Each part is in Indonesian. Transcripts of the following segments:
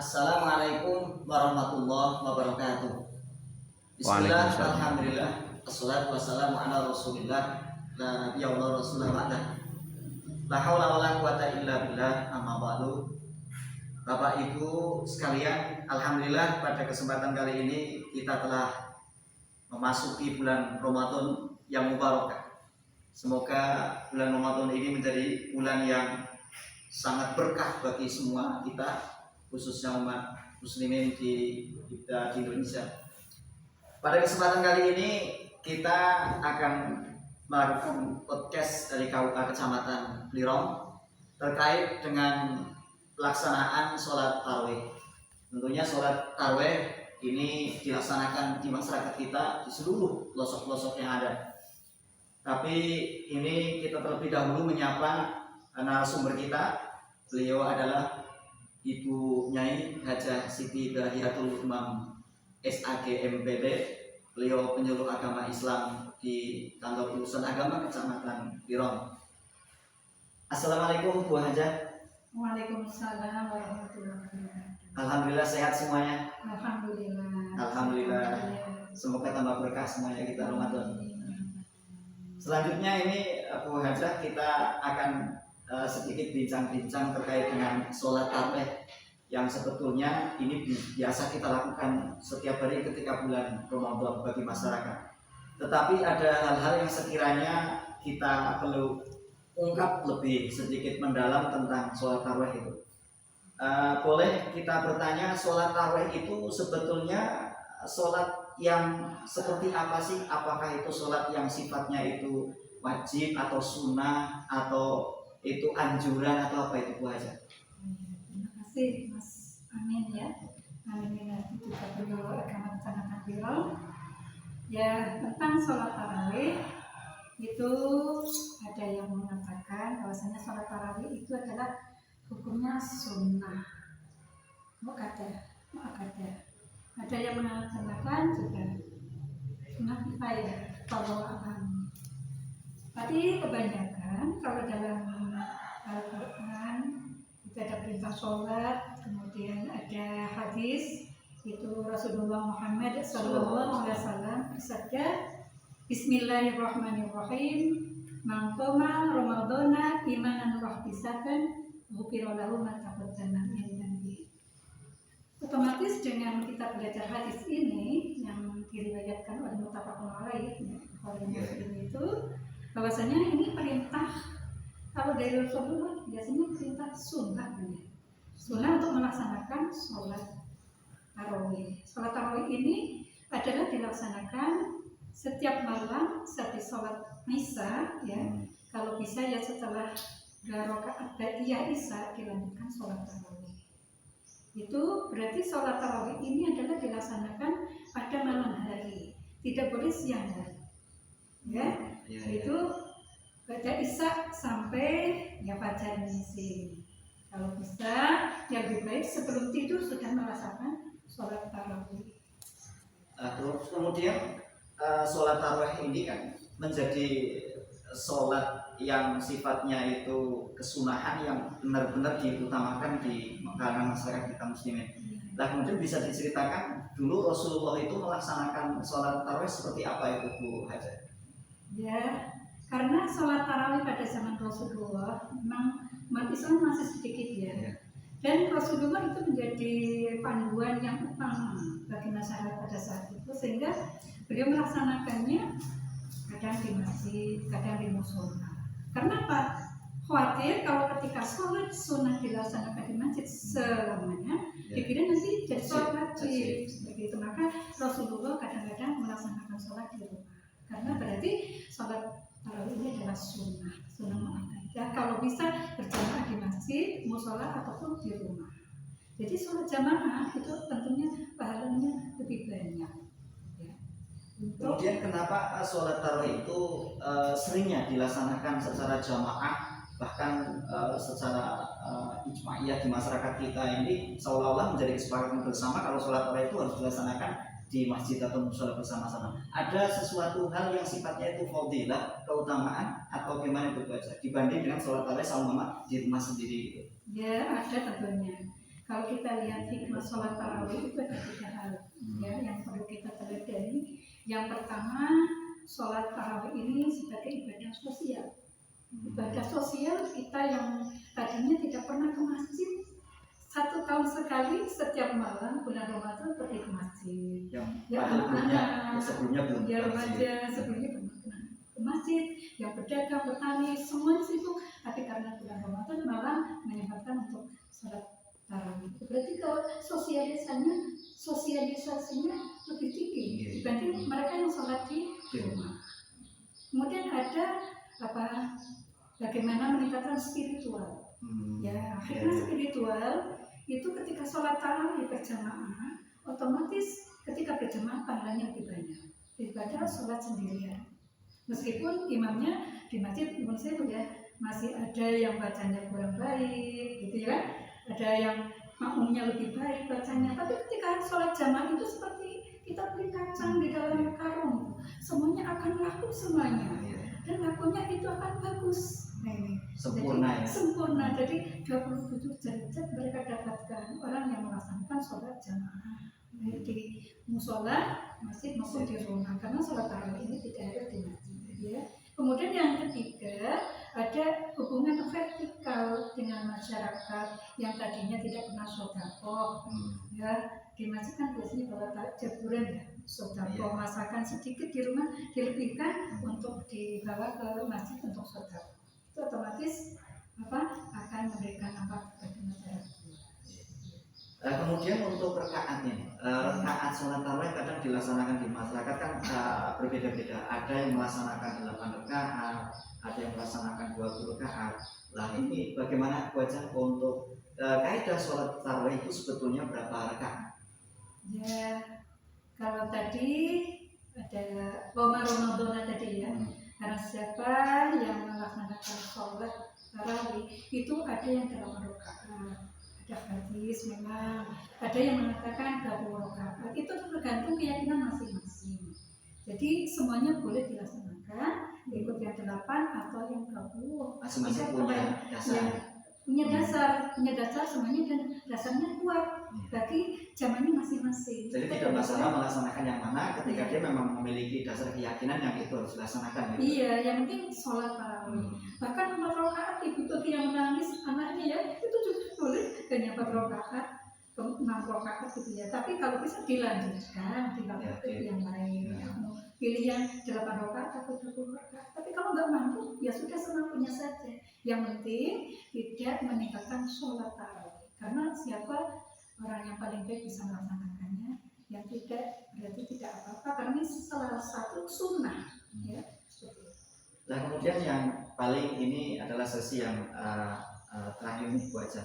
Assalamualaikum warahmatullahi wabarakatuh. Bismillah, alhamdulillah, assalatu wassalamu ala rasulillah, la nabiyya wa rasulullah ba'dah. La haula wala quwata illa billah, amma ba'du. Bapak Ibu sekalian, alhamdulillah pada kesempatan kali ini kita telah memasuki bulan Ramadan yang mubarakah. Semoga bulan Ramadan ini menjadi bulan yang sangat berkah bagi semua kita, khususnya umat muslimin di Indonesia. Pada kesempatan kali ini kita akan melakukan podcast dari KUA Kecamatan Blirong terkait dengan pelaksanaan sholat tarawih. Tentunya sholat tarawih ini dilaksanakan di masyarakat kita di seluruh pelosok-pelosok yang ada. Tapi ini kita terlebih dahulu menyapa narasumber kita. Beliau adalah Ibu Nyai Hajah Siti Bahiatul Umam SAG MPD. Beliau penyuluh agama Islam di kantor urusan agama Kecamatan Blirong. Assalamualaikum Bu Hajah. Waalaikumsalam warahmatullahi wabarakatuh. Alhamdulillah sehat semuanya. Alhamdulillah. Semoga tambah berkah semuanya kita Ramadan. Selanjutnya ini Bu Hajah, kita akan sedikit bincang-bincang terkait dengan sholat tarawih yang sebetulnya ini biasa kita lakukan setiap hari ketika bulan Ramadan bagi masyarakat. Tetapi ada hal-hal yang sekiranya kita perlu ungkap lebih sedikit mendalam tentang sholat tarawih itu. Boleh kita bertanya, sholat tarawih itu sebetulnya sholat yang seperti apa sih? Apakah itu sholat yang sifatnya itu wajib atau sunnah atau itu anjuran atau apa itu Bu Hajah? Terima kasih Mas Amin ya. Amin itu juga penyuluh agama Kecamatan Blirong. Ya, tentang sholat tarawih itu ada yang mengatakan bahwasanya sholat tarawih itu adalah hukumnya sunnah. Ada yang mengatakan juga sunnah kifayah kalau paham. Tapi kebanyakan kalau dalam Al-Quran itu ada perintah sholat, kemudian ada hadis itu Rasulullah Muhammad SAW bersabda, Bismillahirrahmanirrahim, man qama ramadhana imanan wa ihtisaban ghufira lahu ma taqaddama min dhanbihi. Otomatis dengan kita belajar hadis ini yang diriwayatkan oleh muttafaqun alaih oleh Muslim itu, bahwasanya ini perintah. Kalau dari Rasulullah biasanya perintah sunnah, sunnah untuk melaksanakan sholat tarawih. Sholat tarawih ini adalah dilaksanakan setiap malam seperti sholat Isya, ya. Kalau bisa ya setelah 2 rakaat ba'diyah Isya dilanjutkan sholat tarawih. Itu berarti sholat tarawih ini adalah dilaksanakan pada malam hari, tidak boleh siang hari, ya. Itu baca Isya sampai ya fajar misi. Kalau bisa yang lebih baik sebelum tidur sudah merasakan sholat tarawih. Terus kemudian sholat tarawih ini kan menjadi sholat yang sifatnya itu kesunahan yang benar-benar diutamakan di kalangan masyarakat kita muslimin. Nah, kemudian bisa diceritakan dulu Rasulullah itu melaksanakan sholat tarawih seperti apa itu Bu Hajah? Ya, karena sholat tarawih pada zaman Rasulullah memang umat Islam masih sedikit ya. Dan Rasulullah itu menjadi panduan yang utama bagi masyarakat pada saat itu, sehingga beliau melaksanakannya kadang di masjid, kadang di musola. Karena apa? Khawatir kalau ketika sholat sunnah dilaksanakan di masjid selamanya, dikira nanti jadi sholat wajib. Begitu, maka Rasulullah kadang-kadang melaksanakan sholat di rumah. Karena berarti sholat tarawih ini adalah sunnah muakkadah. Kalau bisa berjamaah di masjid, musola ataupun di rumah. Jadi sholat jamaah itu tentunya pahalanya lebih banyak. Ya. Kemudian kenapa sholat tarawih itu seringnya dilaksanakan secara jamaah, bahkan secara ijma'iyah di masyarakat kita ini seolah-olah menjadi kesepakatan bersama kalau sholat tarawih itu harus dilaksanakan di masjid atau musola bersama-sama. Ada sesuatu hal yang sifatnya itu fadilah, keutamaan atau bagaimana itu baca dibanding dengan sholat tarawih sama di rumah sendiri gitu? Ya, ada tentunya. Kalau kita lihat hikmah sholat tarawih itu ada 3 hal ya yang perlu kita teladani. Yang pertama, sholat tarawih ini sebagai ibadah sosial. Ibadah sosial kita yang tadinya tidak pernah ke masjid, 1 tahun sekali setiap malam bulan Ramadan pergi ke masjid. Yang sebelumnya belum Ya remaja sebelumnya belum pernah ke masjid, yang berdagang, petani, semua di situ. Tapi karena bulan Ramadan malah menyempatkan untuk sholat tarawih. Berarti kalau sosialisasinya lebih tinggi dibanding mereka yang sholat di rumah. Kemudian ada bagaimana meningkatkan spiritual. Ya, akhirnya spiritual itu ketika sholat tarawih berjamaah, otomatis ketika berjamaah pahalanya lebih banyak daripada sholat sendirian. Meskipun imamnya di masjid menurut saya ya masih ada yang bacanya kurang baik, gitu ya, ada yang makmumnya lebih baik bacanya. Tapi ketika sholat jamaah itu seperti kita beli kacang di dalam karung, semuanya akan laku semuanya, dan lakunya itu akan bagus. Sempurna. Sempurna. Jadi 27 derajat mereka dapatkan orang yang melaksanakan sholat jamaah baik di musola, masjid maupun di rumah, karena sholat tarawih ini tidak ada di masjid. Ya. Kemudian yang ketiga, ada hubungan vertikal dengan masyarakat yang tadinya tidak pernah sedekah. Ya, di masjid kan biasanya bawa jaburan ya, sedekah, masakan sedikit di rumah dilebihkan untuk dibawa ke masjid untuk sedekah. Itu otomatis akan memberikan kepada masyarakat. Kemudian untuk rakaatnya, rakaat sholat tarawih kadang dilaksanakan di masyarakat kan berbeda-beda. Ada yang melaksanakan 8 rakaat, ada yang melaksanakan 20 rakaat. Nah ini bagaimana wajah untuk kaidah sholat tarawih itu sebetulnya berapa rakaat? Ya, kalau tadi ada Ramadan tadi ya. Karena siapa yang melaksanakan sholat tarawih itu ada yang 8 rakaat. Ada hadis memang, ada yang mengatakan 20 rakaat. Itu tergantung keyakinan masing-masing. Jadi semuanya boleh dilaksanakan, ikut yang 8 atau yang 20. Masing-masing punya dasar. Punya dasar semuanya, dan dasarnya kuat bagi zamannya masing-masing. Jadi tidak masalah melaksanakan yang mana ketika dia memang memiliki dasar keyakinan yang itu harus dilaksanakan. Gitu. Iya, yang penting sholat tarawih. Bahkan 4 rakaat ibu bagi yang menangis anaknya ya itu juga boleh, hanya 4 rakaat, 6 rakaat gitu ya. Tapi kalau bisa dilanjutkan, yang lain. Pilih yang 8 rakaat atau 20 rakaat. Tapi kalau nggak mampu, ya sudah semampunya saja. Yang penting tidak meninggalkan sholat tarawih. Karena siapa orang yang paling baik bisa melaksanakannya, yang tidak berarti tidak apa-apa. Karena ini salah satu sunnah. Ya, seperti itu. Nah kemudian yang paling ini adalah sesi yang terakhir nih Bu Aja,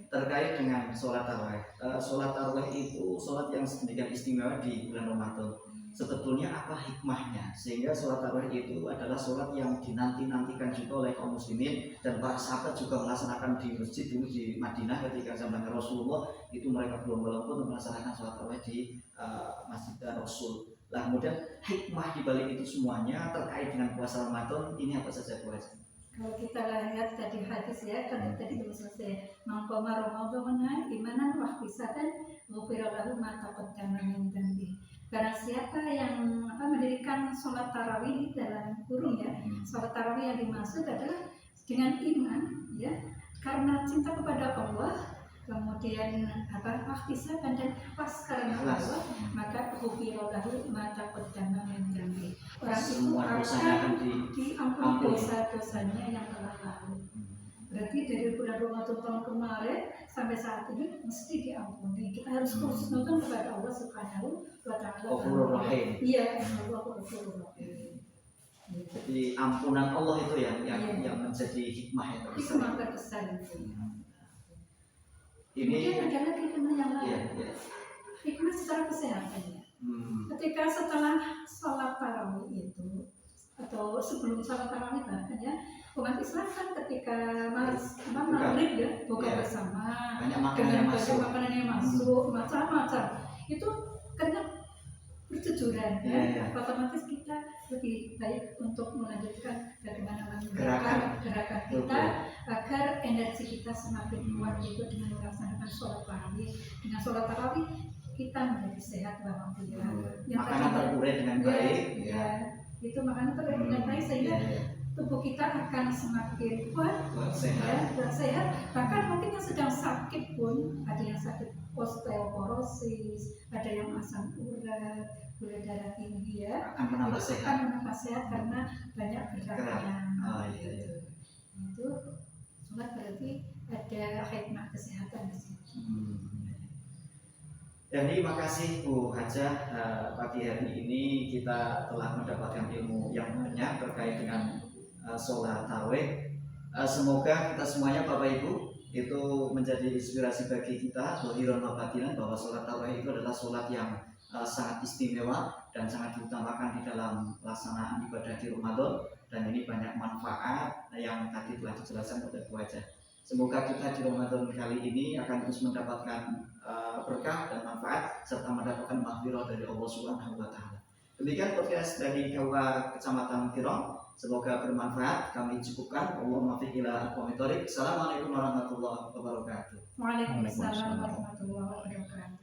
terkait dengan sholat tarawih. Sholat tarawih itu sholat yang sedemikian istimewa di bulan Ramadan. Sebetulnya apa hikmahnya sehingga sholat tarawih itu adalah sholat yang dinanti-nantikan juga oleh kaum muslimin, dan para sahabat juga melaksanakan di masjid dulu di Madinah ketika zaman Rasulullah itu mereka belum melemput melaksanakan sholat tarawih di Masjid Rasul. Nah kemudian hikmah dibalik itu semuanya terkait dengan puasa Ramadan ini apa saja Bu Aja? Kalau kita lihat tadi hadis ya, kan tadi belum selesai. Mangkoma Ramadan imanan wahtisatan ghufira lahu ma taqaddama min dzambi. Karena siapa yang mendirikan sholat tarawih dalam kurung ya, sholat tarawih yang dimaksud adalah dengan iman ya, karena cinta kepada Allah, kemudian wahtisatan dan pas karena Allah, maka ghufira lahu ma taqaddama min dzambi. Orang itu akan diampuni dosa-dosanya yang telah lalu. Berarti dari bulan Ramadan tahun kemarin sampai saat ini mesti diampuni. Kita harus khusus nonton kepada Allah Subhanahu wa Ta'ala. Iya, Allah Ghafurur Rahim. Jadi ampunan Allah itu yang menjadi hikmah yang terbesar. Hikmah terbesar itu. Ini kemudian ada lagi hikmah yang lain. Hikmah secara kesehatannya. Ketika setelah sholat tarawih itu atau sebelum sholat tarawih bahkan ya, umat Islam kan ketika maghrib ya buka bersama dengan banyak makanan yang masuk macam-macam itu karena bertujuan kejujuran Iya, iya. otomatis kita lebih baik untuk melanjutkan bagaimana Gerakan. gerakan kita agar energi kita semakin kuat, yaitu dengan melaksanakan sholat tarawih. Dengan sholat tarawih kita menjadi sehat alhamdulillah. Yang Makanan tadinya- terurai dengan Ya, baik. ya, itu makanan terurai dengan baik sehingga Iya, iya. tubuh kita akan semakin kuat, Buat sehat. ya, buat sehat. Bahkan mungkin yang sedang sakit pun, ada yang sakit osteoporosis, ada yang asam urat, gula darah tinggi, ya, Akan menambah itu sehat. akan menambah sehat karena banyak gerakan. Oh, iya, iya. Itu sholat berarti ada hikmah kesehatan di situ. Jadi makasih Bu Hajah, pagi hari ini kita telah mendapatkan ilmu yang banyak terkait dengan sholat tarawih. Semoga kita semuanya Bapak Ibu itu menjadi inspirasi bagi kita zahiran wa batinan bahwa sholat tarawih itu adalah sholat yang sangat istimewa dan sangat diutamakan di dalam pelaksanaan ibadah di Ramadan, dan ini banyak manfaat yang tadi telah dijelaskan oleh Bu Hajah. Semoga kita di Ramadan kali ini akan terus mendapatkan berkah dan manfaat serta mendapatkan maghfirah dari Allah Subhanahu wa taala. Demikian podcast dari KUA Kecamatan Tirong. Semoga bermanfaat. Kami cukupkan. Allahumma fiq ila aqwamit thoriq. Assalamualaikum warahmatullahi wabarakatuh. Waalaikumsalam warahmatullahi wabarakatuh.